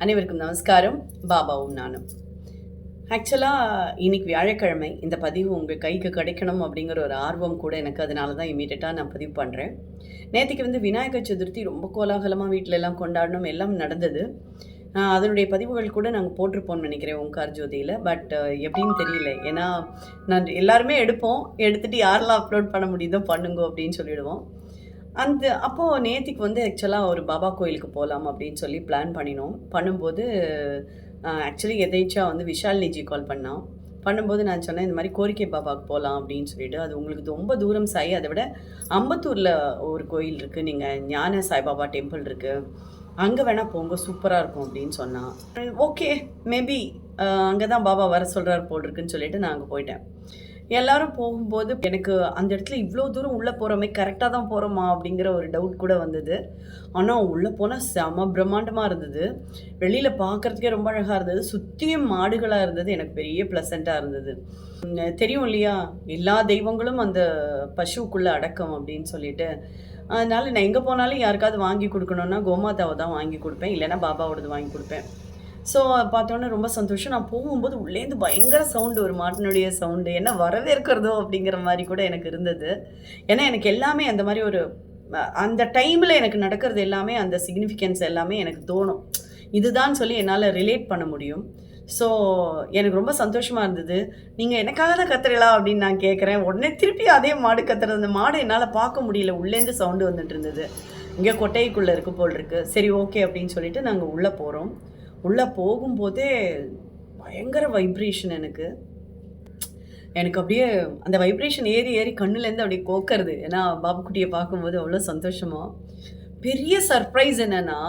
அனைவருக்கும் நமஸ்காரம். பாபாவும் நானும். ஆக்சுவலாக இன்னைக்கு வியாழக்கிழமை. இந்த பதிவு உங்கள் கைக்கு கிடைக்கணும் அப்படிங்கிற ஒரு ஆர்வம் கூட எனக்கு, அதனால தான் இமீடியட்டாக நான் பதிவு பண்ணுறேன். நேற்றுக்கு விநாயகர் சதுர்த்தி ரொம்ப கோலாகலமாக வீட்டில எல்லாம் கொண்டாடணும், எல்லாம் நடந்தது. அதனுடைய பதிவுகள் கூட நாங்கள் போட்டிருப்போம்னு நினைக்கிறேன் ஓங்கார் ஜோதியில். பட் எப்படின்னு தெரியல. ஏன்னா நான் எல்லாருமே எடுத்துகிட்டு யாரெல்லாம் அப்லோட் பண்ண முடியுதோ பண்ணுங்க அப்படின்னு சொல்லிவிடுவோம். அப்போது நேத்திக்கு ஆக்சுவலாக ஒரு பாபா கோயிலுக்கு போகலாம் அப்படின்னு சொல்லி பிளான் பண்ணும்போது ஆக்சுவலி எதேச்சா விஷாலினிஜி கால் பண்ணும்போது நான் சொன்னேன், இந்த மாதிரி கோரிக்கை பாபாவுக்கு போகலாம் அப்படின்னு சொல்லிட்டு. அது உங்களுக்கு ரொம்ப தூரம் சாய், அதை விட அம்பத்தூரில் ஒரு கோயில் இருக்குது, நீங்கள் ஞான சாய்பாபா டெம்பிள் இருக்குது, அங்கே வேணால் போங்க, சூப்பராக இருக்கும் அப்படின்னு சொன்னான். ஓகே, மேபி அங்கே தான் பாபா வர சொல்கிறார் போல் இருக்குன்னு சொல்லிட்டு நான் அங்கே போயிட்டேன். எல்லாரும் போகும்போது எனக்கு அந்த இடத்துல இவ்வளோ தூரம் உள்ளே போகிறோமே, கரெக்டாக தான் போகிறோமா அப்படிங்கிற ஒரு டவுட் கூட வந்தது. ஆனால் உள்ளே போனால் செம பிரம்மாண்டமாக இருந்தது. வெளியில் பார்க்குறதுக்கே ரொம்ப அழகாக இருந்தது. சுற்றியும் மாடுகளாக இருந்தது. எனக்கு பெரிய ப்ளசண்ட்டாக இருந்தது. தெரியும் இல்லையா, எல்லா தெய்வங்களும் அந்த பசுவுக்குள்ளே அடக்கம் அப்படின்னு சொல்லிட்டு. அதனால் நான் எங்கே போனாலும் யாருக்காவது வாங்கி கொடுக்கணுன்னா கோமாதாவை தான் வாங்கி கொடுப்பேன், இல்லைன்னா பாபாவோடது வாங்கி கொடுப்பேன். ஸோ பார்த்தோன்னே ரொம்ப சந்தோஷம். நான் போகும்போது உள்ளேருந்து பயங்கர சவுண்டு, ஒரு மாட்டினுடைய சவுண்டு, என்ன வரவேற்கிறதோ அப்படிங்கிற மாதிரி கூட எனக்கு இருந்தது. ஏன்னா எனக்கு எல்லாமே அந்த மாதிரி ஒரு அந்த டைமில் எனக்கு நடக்கிறது எல்லாமே, அந்த சிக்னிஃபிகன்ஸ் எல்லாமே எனக்கு தோணும். இதுதான் சொல்லி என்னால் ரிலேட் பண்ண முடியும். ஸோ எனக்கு ரொம்ப சந்தோஷமாக இருந்தது. நீங்கள் எனக்காக தான் கத்துறீங்களா அப்படின்னு நான் கேட்குறேன். உடனே திருப்பி அதே மாடு கத்துறது. அந்த மாடு என்னால் பார்க்க முடியல, உள்ளேருந்து சவுண்டு வந்துட்டு இருந்தது. இங்கே கொட்டைக்குள்ளே இருக்கு போல் இருக்குது. சரி, ஓகே அப்படின்னு சொல்லிட்டு நாங்கள் உள்ளே போகிறோம். உள்ளே போகும்போதே பயங்கர வைப்ரேஷன். எனக்கு அப்படியே அந்த வைப்ரேஷன் ஏறி ஏறி கண்ணுலேருந்து அப்படியே கோக்கிறது. ஏன்னா பாபுக்குட்டியை பார்க்கும்போது அவ்வளோ சந்தோஷமாக. பெரிய சர்ப்ரைஸ் என்னென்னா,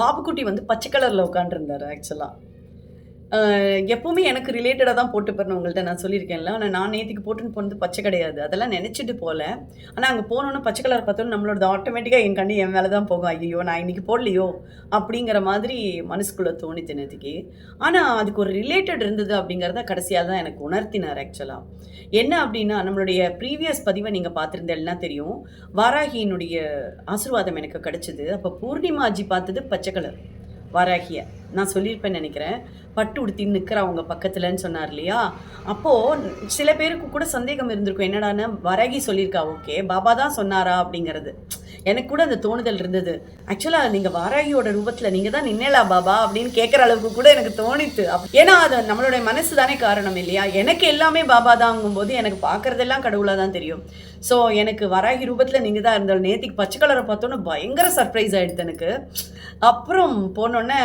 பாபுக்குட்டி பச்சை கலரில் உட்காண்டிருந்தார். ஆக்சுவலாக எப்போவுமே எனக்கு ரிலேட்டடாக தான் போட்டு போகிறேன், உங்கள்கிட்ட நான் சொல்லியிருக்கேன்ல. ஆனால் நான் நேற்றுக்கு போட்டுன்னு போனது பச்சை கிடையாது, அதெல்லாம் நினச்சிட்டு போகல. ஆனால் அங்கே போனோன்னே பச்சை கலர் பார்த்தோன்னு நம்மளோட ஆட்டோமேட்டிக்காக என் கண்ணு என் மேலே தான் போகும். ஐயோ, நான் இன்றைக்கி போடலையோ அப்படிங்கிற மாதிரி மனசுக்குள்ளே தோணித்து நேற்றுக்கு. ஆனால் அதுக்கு ஒரு ரிலேட்டட் இருந்தது அப்படிங்கிறத கடைசியாக தான் எனக்கு உணர்த்தினார். ஆக்சுவலாக என்ன அப்படின்னா, நம்மளுடைய ப்ரீவியஸ் பதிவை நீங்கள் பார்த்துருந்தேன்னா தெரியும், வாராகியினுடைய ஆசீர்வாதம் எனக்கு கிடச்சிது. அப்போ பூர்ணிமாஜி பார்த்தது பச்சை கலர் வாராகியை நான் சொல்லியிருப்பேன்னு நினைக்கிறேன். பட்டு உடுத்தி நிற்கிற அவங்க பக்கத்துலன்னு சொன்னார் இல்லையா. அப்போது சில பேருக்கு கூட சந்தேகம் இருந்திருக்கும், என்னடான்னு வாராகி சொல்லியிருக்கா, ஓகே பாபா தான் சொன்னாரா அப்படிங்கிறது. எனக்கு கூட அந்த தோணுதல் இருந்தது. ஆக்சுவலாக நீங்கள் வாராகியோட ரூபத்தில் நீங்கள் தான் நின்னேலா பாபா அப்படின்னு கேட்குற அளவுக்கு கூட எனக்கு தோணித்து. ஏன்னா அது நம்மளுடைய மனசு தானே காரணம் இல்லையா. எனக்கு எல்லாமே பாபா தாங்கும்போது எனக்கு பார்க்குறதெல்லாம் கடவுளாக தான் தெரியும். ஸோ எனக்கு வாராகி ரூபத்தில் நீங்கள் தான் இருந்தாலும் நேற்றுக்கு பச்சை கலரை பார்த்தோன்னே பயங்கர சர்ப்ரைஸ் ஆகிடுது எனக்கு. அப்புறம் போனோன்னே